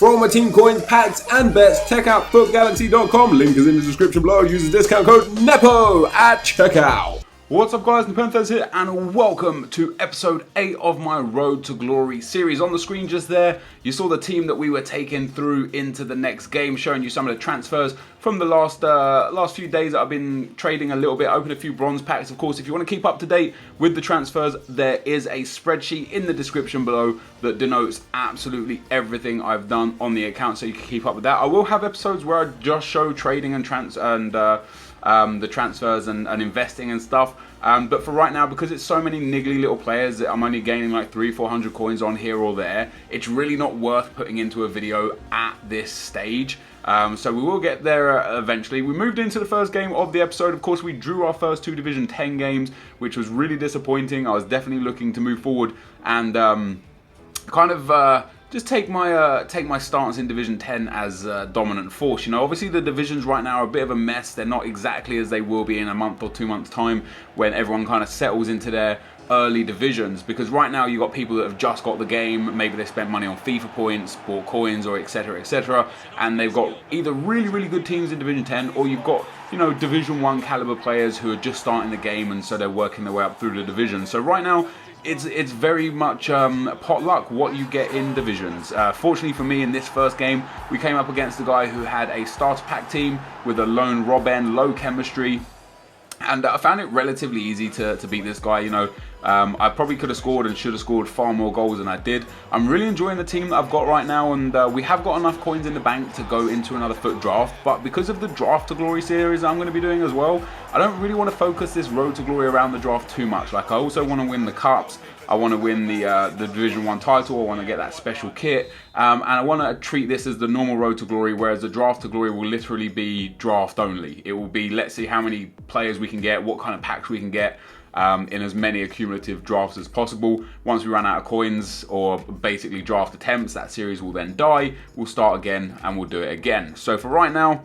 For all my team coins, packs, and bets, check out footgalaxy.com. Link is in the description below. Use the discount code NEPO at checkout. What's up guys, NepentheZ here and welcome to episode 8 of my Road to Glory series. On the screen just there, you saw the team that we were taking through into the next game, showing you some of the transfers from the last few days that I've been trading a little bit. I opened a few bronze packs. Of course, if you want to keep up to date with the transfers, there is a spreadsheet in the description below that denotes absolutely everything I've done on the account, so you can keep up with that. I will have episodes where I just show trading and the transfers and investing and stuff, but for right now, because it's so many niggly little players that I'm only gaining like 300-400 coins on here or there, it's really not worth putting into a video at this stage. So we will get there eventually. We moved into the first game of the episode. Of course, we drew our first 2 Division 10 games, which was really disappointing. I was definitely looking to move forward and just take my stance in Division 10 as dominant force. You know, obviously the divisions right now are a bit of a mess. They're not exactly as they will be in a month or 2 months time when everyone kind of settles into their early divisions, because right now you've got people that have just got the game, maybe they spent money on FIFA points, bought coins, or etc, and they've got either really good teams in Division 10, or you've got, you know, Division 1 caliber players who are just starting the game and so they're working their way up through the division. So right now it's very much pot luck what you get in divisions. Fortunately for me, in this first game, we came up against a guy who had a starter pack team with a lone Robin, low chemistry, and I found it relatively easy to beat this guy. You know, I probably could have scored and should have scored far more goals than I did. I'm really enjoying the team that I've got right now, and we have got enough coins in the bank to go into another FUT draft. But because of the Draft to Glory series I'm going to be doing as well, I don't really want to focus this Road to Glory around the draft too much. Like, I also want to win the cups. I want to win the Division 1 title. I want to get that special kit, and I want to treat this as the normal Road to Glory, whereas the Draft to Glory will literally be draft only. It will be, let's see how many players we can get, what kind of packs we can get in as many accumulative drafts as possible. Once we run out of coins, or basically draft attempts, that series will then die. We'll start again and we'll do it again. So for right now,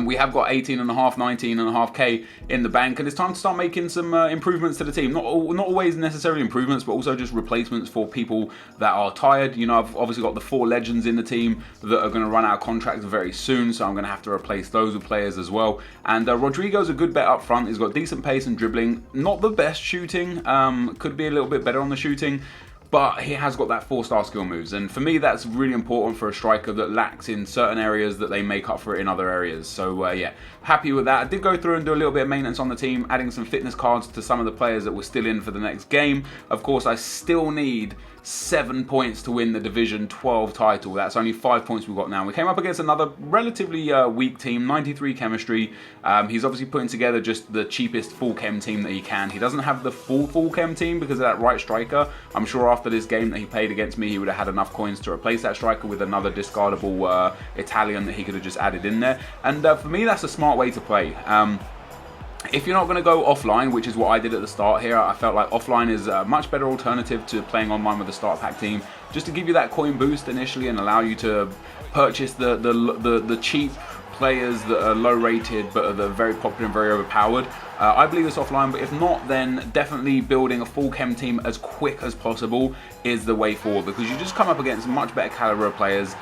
we have got 18.5, 19.5k in the bank, and it's time to start making some improvements to the team. Not always necessarily improvements, but also just replacements for people that are tired. You know, I've obviously got the 4 legends in the team that are going to run out of contracts very soon, so I'm going to have to replace those with players as well. And Rodrigo's a good bet up front. He's got decent pace and dribbling. Not the best shooting. Could be a little bit better on the shooting, but he has got that 4-star skill moves, and for me that's really important for a striker that lacks in certain areas that they make up for it in other areas. So yeah, happy with that. I did go through and do a little bit of maintenance on the team, adding some fitness cards to some of the players that were still in for the next game. Of course, I still need 7 points to win the Division 12 title. That's only 5 points we've got now. We came up against another relatively weak team, 93 chemistry. He's obviously putting together just the cheapest full chem team that he can. He doesn't have the full chem team because of that right striker. I'm sure after this game that he played against me, he would have had enough coins to replace that striker with another discardable Italian that he could have just added in there. And for me, that's a smart way to play. If you're not going to go offline, which is what I did at the start here, I felt like offline is a much better alternative to playing online with a starter pack team, just to give you that coin boost initially and allow you to purchase the cheap players that are low rated but are very popular and very overpowered. I believe it's offline, but if not, then definitely building a full chem team as quick as possible is the way forward, because you just come up against much better caliber of players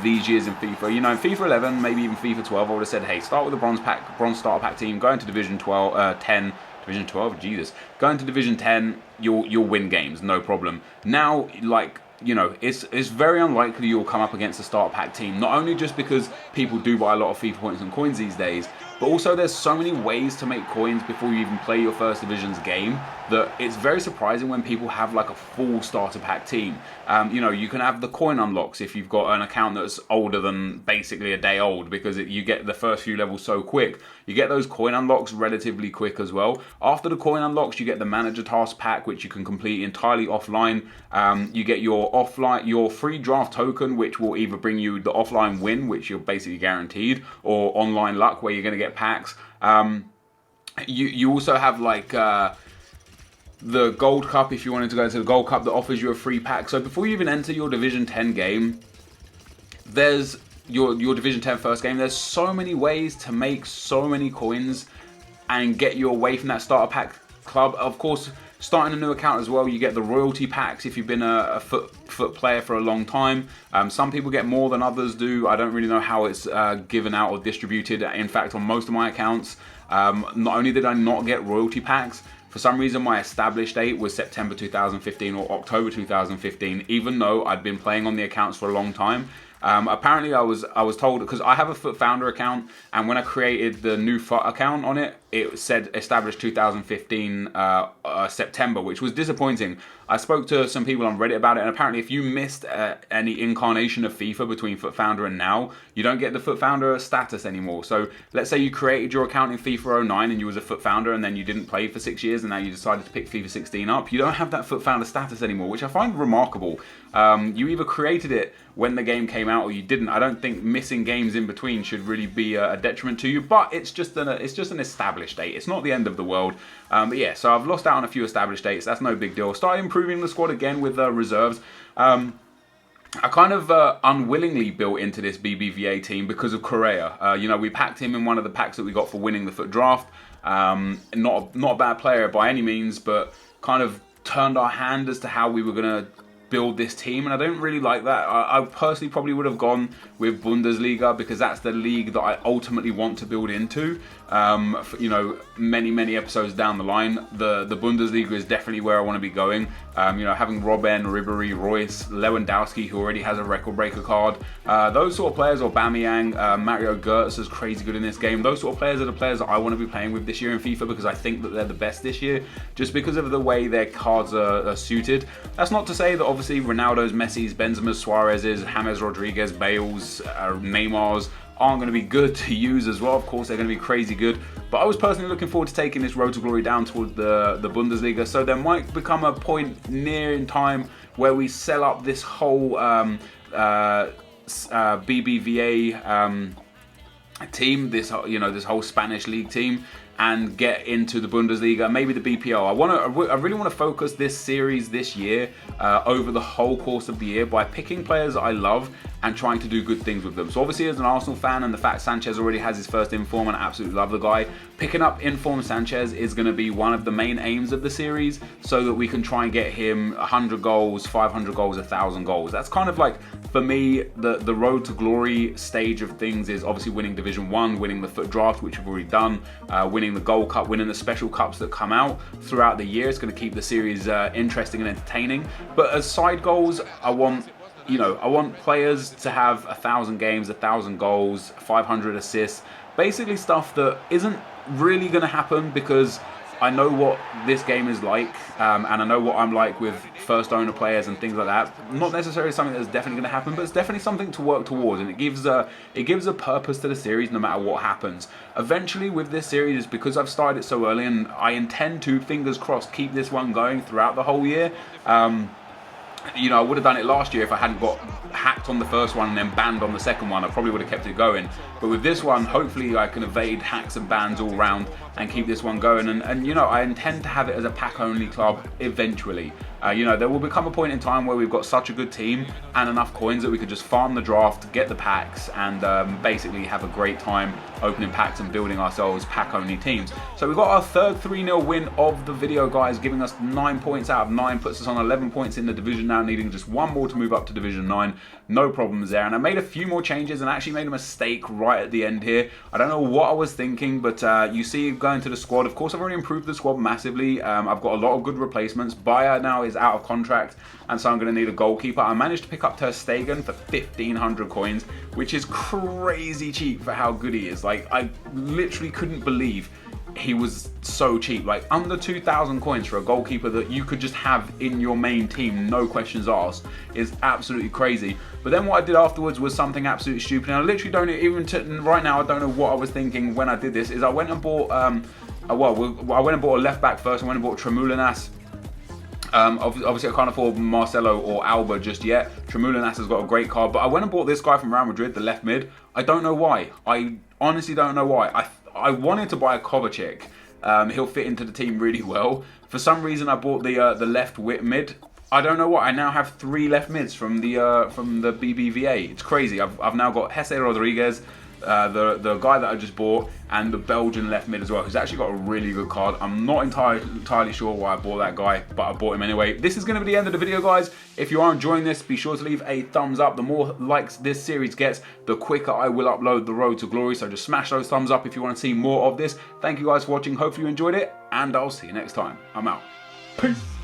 these years in FIFA. You know, in FIFA 11, maybe even FIFA 12, I would have said, hey, start with a bronze starter pack team, go into Division 10, Division 12, Jesus, go into Division 10, you'll win games, no problem. Now, like, you know, it's very unlikely you'll come up against a starter pack team, not only just because people do buy a lot of FIFA points and coins these days, but also there's so many ways to make coins before you even play your first divisions game that it's very surprising when people have like a full starter pack team. You know, you can have the coin unlocks if you've got an account that's older than basically a day old, because you get the first few levels so quick. You get those coin unlocks relatively quick as well. After the coin unlocks, you get the manager task pack, which you can complete entirely offline. You get your free draft token, which will either bring you the offline win, which you're basically guaranteed, or online luck, where you're going to get packs. You also have like the Gold Cup, if you wanted to go to the Gold Cup, that offers you a free pack. So before you even enter your Division 10 game, there's your Division 10 first game, there's so many ways to make so many coins and get you away from that starter pack club. Of course, Starting a new account as well, you get the royalty packs if you've been a foot player for a long time. Some people get more than others do. I don't really know how it's given out or distributed. In fact, on most of my accounts, not only did I not get royalty packs, for some reason my established date was September 2015 or October 2015, even though I'd been playing on the accounts for a long time. Apparently I was told, because I have a Foot Founder account, and when I created the new Foot account on it, it said established 2015 September, which was disappointing. I spoke to some people on Reddit about it, and apparently if you missed any incarnation of FIFA between Foot Founder and now, you don't get the Foot Founder status anymore. So let's say you created your account in FIFA 09 and you was a Foot Founder, and then you didn't play for 6 years, and now you decided to pick FIFA 16 up. You don't have that Foot Founder status anymore, which I find remarkable. You either created it when the game came out or you didn't. I don't think missing games in between should really be a detriment to you, but it's just an established date. It's not the end of the world. But yeah, so I've lost out on a few established dates. That's no big deal. Started improving the squad again with reserves. I kind of unwillingly built into this BBVA team because of Correa. You know, we packed him in one of the packs that we got for winning the Foot draft. Not a bad player by any means, but kind of turned our hand as to how we were going to build this team, and I don't really like that. I personally probably would have gone with Bundesliga, because that's the league that I ultimately want to build into. You know, many episodes down the line, the Bundesliga is definitely where I want to be going. You know, having Robben, Ribéry, Royce, Lewandowski, who already has a record breaker card, those sort of players, or Aubameyang, Mario Götze is crazy good in this game. Those sort of players are the players that I want to be playing with this year in FIFA, because I think that they're the best this year, just because of the way their cards are suited. That's not to say that obviously Ronaldo's, Messi's, Benzema's, Suarez's, James Rodriguez, Bale's, Neymar's aren't going to be good to use as well. Of course, they're going to be crazy good. But I was personally looking forward to taking this road to glory down towards the Bundesliga. So there might become a point near in time where we sell up this whole BBVA team, this whole Spanish league team, and get into the Bundesliga, maybe the BPO. I really want to focus this series this year over the whole course of the year by picking players that I love and trying to do good things with them. So obviously, as an Arsenal fan, and the fact Sanchez already has his first inform, and I absolutely love the guy, picking up inform Sanchez is going to be one of the main aims of the series, so that we can try and get him 100 goals, 500 goals, 1,000 goals. That's kind of like, for me, the road to glory stage of things is obviously winning Division 1, winning the Foot Draft, which we've already done, winning the Gold Cup, winning the special cups that come out throughout the year. It's going to keep the series interesting and entertaining. But as side goals, I want players to have 1,000 games, 1,000 goals, 500 assists, basically stuff that isn't really going to happen, because I know what this game is like, and I know what I'm like with first owner players and things like that. Not necessarily something that's definitely going to happen, but it's definitely something to work towards, and it gives a purpose to the series no matter what happens. Eventually with this series, because I've started it so early, and I intend to, fingers crossed, keep this one going throughout the whole year. You know, I would have done it last year if I hadn't got hacked on the first one and then banned on the second one. I probably would have kept it going. But with this one, hopefully I can evade hacks and bans all round and keep this one going. And you know, I intend to have it as a pack-only club eventually. You know, there will become a point in time where we've got such a good team and enough coins that we could just farm the draft, get the packs, and basically have a great time opening packs and building ourselves pack-only teams. So we've got our third 3-0 win of the video, guys, giving us 9 points out of 9, puts us on 11 points in the division now, needing just one more to move up to Division 9. No problems there. And I made a few more changes and actually made a mistake right at the end here. I don't know what I was thinking, but you see, going to the squad, of course I've already improved the squad massively. I've got a lot of good replacements. Bayer now is out of contract, and so I'm going to need a goalkeeper. I managed to pick up Ter Stegen for 1,500 coins, which is crazy cheap for how good he is. Like, I literally couldn't believe he was so cheap. Like, under 2,000 coins for a goalkeeper that you could just have in your main team, no questions asked, is absolutely crazy. But then what I did afterwards was something absolutely stupid, and I literally don't even right now, I don't know what I was thinking when I did this. Is I went and bought I went and bought a left back first. I went and bought Tremoulinas. Obviously I can't afford Marcelo or Alba just yet. Tremoulinas has got a great card, but I went and bought this guy from Real Madrid, the left mid. I don't know why. I honestly don't know why. I wanted to buy a Kovacic. He'll fit into the team really well. For some reason I bought the left mid. I don't know what. I now have 3 left mids from the BBVA. It's crazy. I've now got Jesse Rodriguez, the guy that I just bought, and the Belgian left mid as well, who's actually got a really good card. I'm not entirely sure why I bought that guy, but I bought him anyway. This is going to be the end of the video, guys. If you are enjoying this, be sure to leave a thumbs up. The more likes this series gets, the quicker I will upload the Road to Glory, so just smash those thumbs up if you want to see more of this. Thank you guys for watching. Hopefully you enjoyed it, and I'll see you next time. I'm out. Peace.